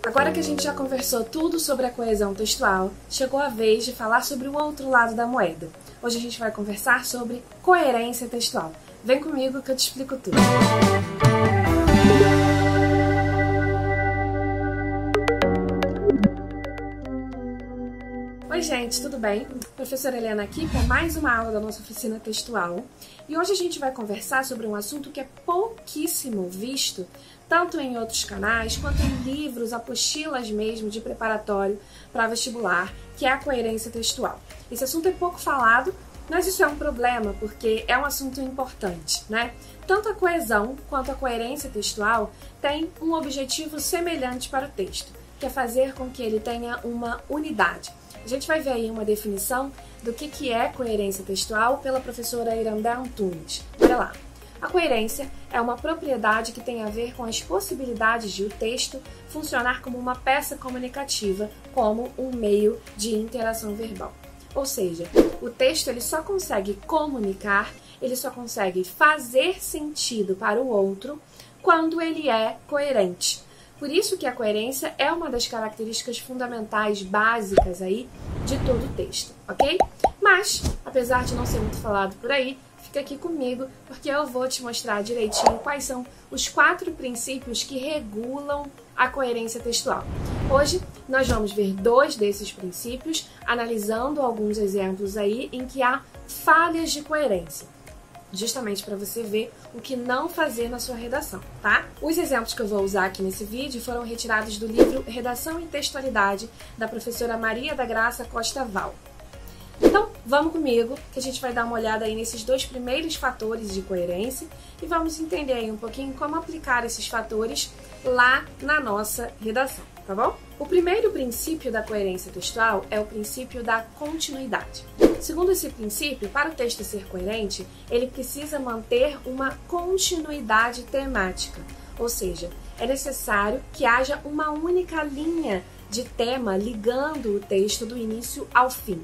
Agora que a gente já conversou tudo sobre a coesão textual, chegou a vez de falar sobre o outro lado da moeda. Hoje a gente vai conversar sobre coerência textual. Vem comigo que eu te explico tudo. Oi gente, tudo bem? Professora Helena aqui para mais uma aula da nossa oficina textual. E hoje a gente vai conversar sobre um assunto que é pouquíssimo visto, tanto em outros canais, quanto em livros, apostilas mesmo de preparatório para vestibular, que é a coerência textual. Esse assunto é pouco falado, mas isso é um problema, porque é um assunto importante, né? Tanto a coesão quanto a coerência textual têm um objetivo semelhante para o texto, que é fazer com que ele tenha uma unidade. A gente vai ver aí uma definição do que é coerência textual pela professora Irandé Antunes. Olha lá. A coerência é uma propriedade que tem a ver com as possibilidades de o texto funcionar como uma peça comunicativa, como um meio de interação verbal. Ou seja, o texto ele só consegue comunicar, ele só consegue fazer sentido para o outro quando ele é coerente. Por isso que a coerência é uma das características fundamentais, básicas aí de todo o texto, ok? Mas, apesar de não ser muito falado por aí, fica aqui comigo porque eu vou te mostrar direitinho quais são os 4 princípios que regulam a coerência textual. Hoje nós vamos ver 2 desses princípios, analisando alguns exemplos aí em que há falhas de coerência, justamente para você ver o que não fazer na sua redação, tá? Os exemplos que eu vou usar aqui nesse vídeo foram retirados do livro Redação e Textualidade, da professora Maria da Graça Costa Val. Então, vamos comigo, que a gente vai dar uma olhada aí nesses 2 primeiros fatores de coerência e vamos entender aí um pouquinho como aplicar esses fatores lá na nossa redação, tá bom? O primeiro princípio da coerência textual é o princípio da continuidade. Segundo esse princípio, para o texto ser coerente, ele precisa manter uma continuidade temática, ou seja, é necessário que haja uma única linha de tema ligando o texto do início ao fim.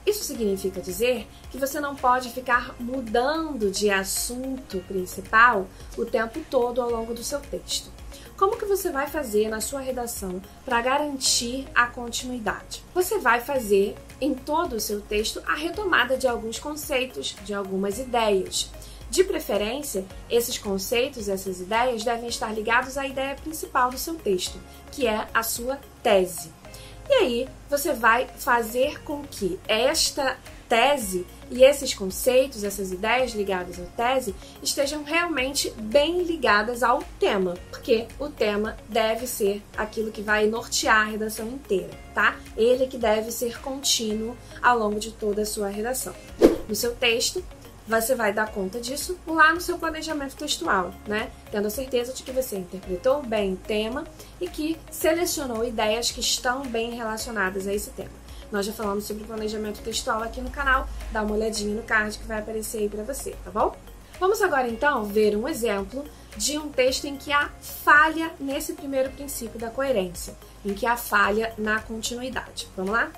Isso significa dizer que você não pode ficar mudando de assunto principal o tempo todo ao longo do seu texto. Como que você vai fazer na sua redação para garantir a continuidade? Você vai fazer em todo o seu texto a retomada de alguns conceitos, de algumas ideias. De preferência, esses conceitos, essas ideias devem estar ligados à ideia principal do seu texto, que é a sua tese. E aí, você vai fazer com que esta tese e esses conceitos, essas ideias ligadas à tese, estejam realmente bem ligadas ao tema, porque o tema deve ser aquilo que vai nortear a redação inteira, tá? Ele que deve ser contínuo ao longo de toda a sua redação. No seu texto, você vai dar conta disso lá no seu planejamento textual, né? Tendo a certeza de que você interpretou bem o tema e que selecionou ideias que estão bem relacionadas a esse tema. Nós já falamos sobre planejamento textual aqui no canal, dá uma olhadinha no card que vai aparecer aí pra você, tá bom? Vamos agora então ver um exemplo de um texto em que há falha nesse primeiro princípio da coerência, em que há falha na continuidade. Vamos lá?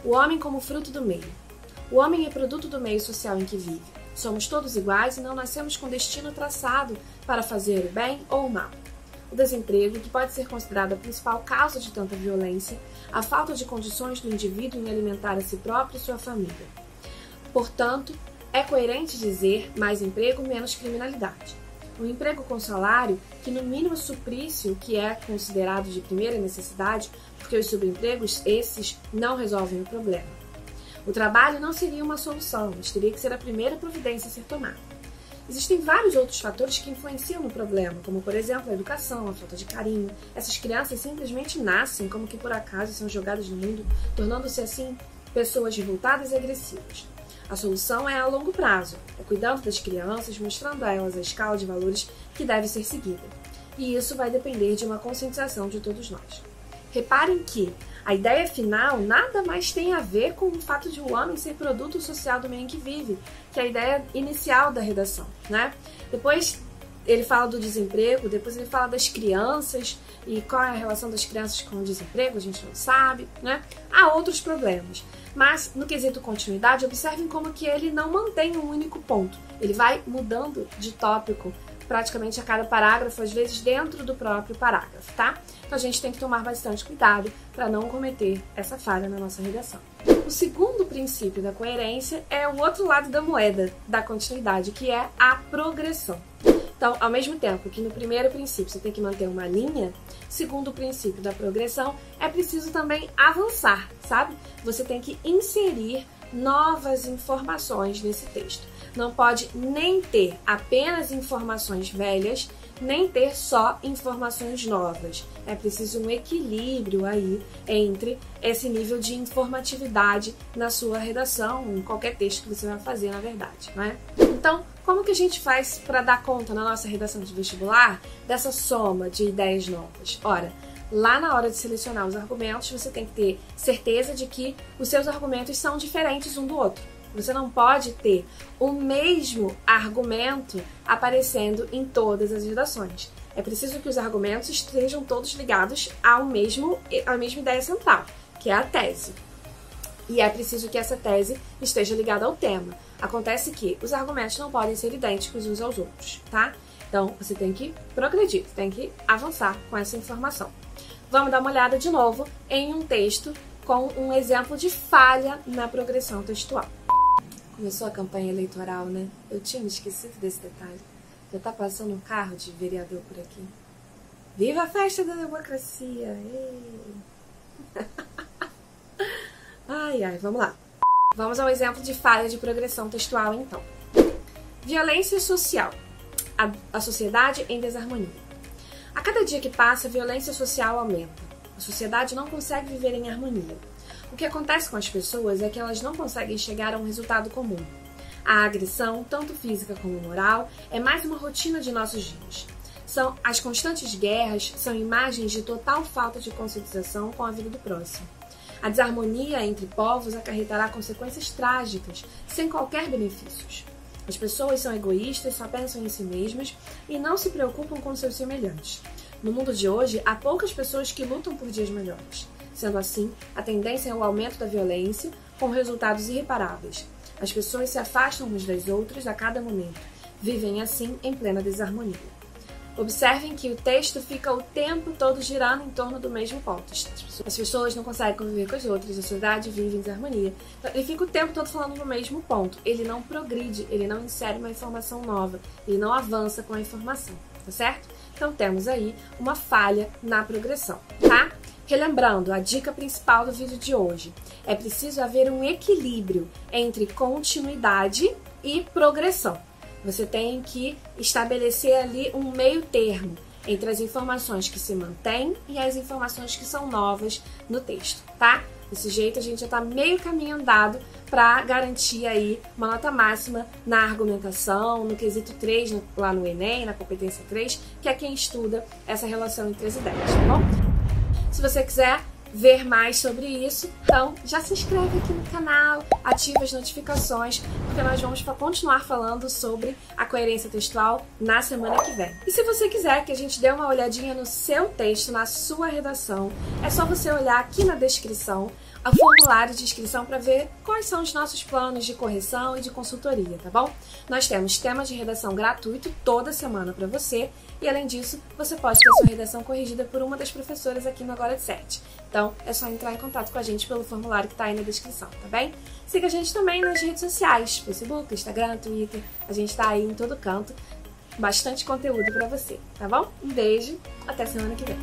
O homem como fruto do meio. O homem é produto do meio social em que vive. Somos todos iguais e não nascemos com destino traçado para fazer o bem ou o mal. O desemprego, que pode ser considerado a principal causa de tanta violência, a falta de condições do indivíduo em alimentar a si próprio e sua família. Portanto, é coerente dizer mais emprego, menos criminalidade. Um emprego com salário que no mínimo suprisse o que é considerado de primeira necessidade, porque os subempregos, esses, não resolvem o problema. O trabalho não seria uma solução, mas teria que ser a primeira providência a ser tomada. Existem vários outros fatores que influenciam no problema, como, por exemplo, a educação, a falta de carinho. Essas crianças simplesmente nascem como que por acaso são jogadas no mundo, tornando-se assim pessoas revoltadas e agressivas. A solução é a longo prazo, é cuidando das crianças, mostrando a elas a escala de valores que deve ser seguida. E isso vai depender de uma conscientização de todos nós. Reparem que a ideia final nada mais tem a ver com o fato de o homem ser produto social do meio em que vive, que é a ideia inicial da redação, né? Depois ele fala do desemprego, depois ele fala das crianças, e qual é a relação das crianças com o desemprego, a gente não sabe, né? Há outros problemas, mas no quesito continuidade, observem como que ele não mantém um único ponto, ele vai mudando de tópico praticamente a cada parágrafo, às vezes dentro do próprio parágrafo, tá? Então a gente tem que tomar bastante cuidado para não cometer essa falha na nossa redação. O segundo princípio da coerência é o outro lado da moeda da continuidade, que é a progressão. Então, ao mesmo tempo que no primeiro princípio você tem que manter uma linha, segundo o princípio da progressão, é preciso também avançar, sabe? Você tem que inserir novas informações nesse texto. Não pode nem ter apenas informações velhas, nem ter só informações novas. É preciso um equilíbrio aí entre esse nível de informatividade na sua redação, em qualquer texto que você vai fazer, na verdade, né? Então, como que a gente faz para dar conta na nossa redação de vestibular dessa soma de ideias novas? Ora, lá na hora de selecionar os argumentos, você tem que ter certeza de que os seus argumentos são diferentes um do outro. Você não pode ter o mesmo argumento aparecendo em todas as redações. É preciso que os argumentos estejam todos ligados à mesma ideia central, que é a tese. E é preciso que essa tese esteja ligada ao tema. Acontece que os argumentos não podem ser idênticos uns aos outros, tá? Então, você tem que progredir, você tem que avançar com essa informação. Vamos dar uma olhada de novo em um texto com um exemplo de falha na progressão textual. Começou a campanha eleitoral, né? Eu tinha me esquecido desse detalhe. Já tá passando um carro de vereador por aqui. Viva a festa da democracia! Ai, ai, vamos lá. Vamos ao exemplo de falha de progressão textual, então. Violência social. A sociedade em desarmonia. A cada dia que passa, a violência social aumenta. A sociedade não consegue viver em harmonia. O que acontece com as pessoas é que elas não conseguem chegar a um resultado comum. A agressão, tanto física como moral, é mais uma rotina de nossos dias. As constantes guerras são imagens de total falta de conscientização com a vida do próximo. A desarmonia entre povos acarretará consequências trágicas, sem qualquer benefícios. As pessoas são egoístas, só pensam em si mesmas e não se preocupam com seus semelhantes. No mundo de hoje, há poucas pessoas que lutam por dias melhores. Sendo assim, a tendência é o aumento da violência, com resultados irreparáveis. As pessoas se afastam umas das outras a cada momento. Vivem assim em plena desarmonia. Observem que o texto fica o tempo todo girando em torno do mesmo ponto. As pessoas não conseguem conviver com as outras, a sociedade vive em desarmonia. Então, ele fica o tempo todo falando do mesmo ponto. Ele não progride, ele não insere uma informação nova, ele não avança com a informação, tá certo? Então temos aí uma falha na progressão, tá? Relembrando, a dica principal do vídeo de hoje, é preciso haver um equilíbrio entre continuidade e progressão. Você tem que estabelecer ali um meio termo entre as informações que se mantêm e as informações que são novas no texto, tá? Desse jeito a gente já está meio caminho andado para garantir aí uma nota máxima na argumentação, no quesito 3, lá no Enem, na competência 3, que é quem estuda essa relação entre as ideias, tá bom? Se você quiser ver mais sobre isso, então já se inscreve aqui no canal, ativa as notificações, porque nós vamos continuar falando sobre a coerência textual na semana que vem. E se você quiser que a gente dê uma olhadinha no seu texto, na sua redação, é só você olhar aqui na descrição o formulário de inscrição para ver quais são os nossos planos de correção e de consultoria, tá bom? Nós temos temas de redação gratuito toda semana para você e, além disso, você pode ter sua redação corrigida por uma das professoras aqui no Agora de 7. Então, é só entrar em contato com a gente pelo formulário que está aí na descrição, tá bem? Siga a gente também nas redes sociais, Facebook, Instagram, Twitter, a gente está aí em todo canto, bastante conteúdo para você, tá bom? Um beijo, até semana que vem.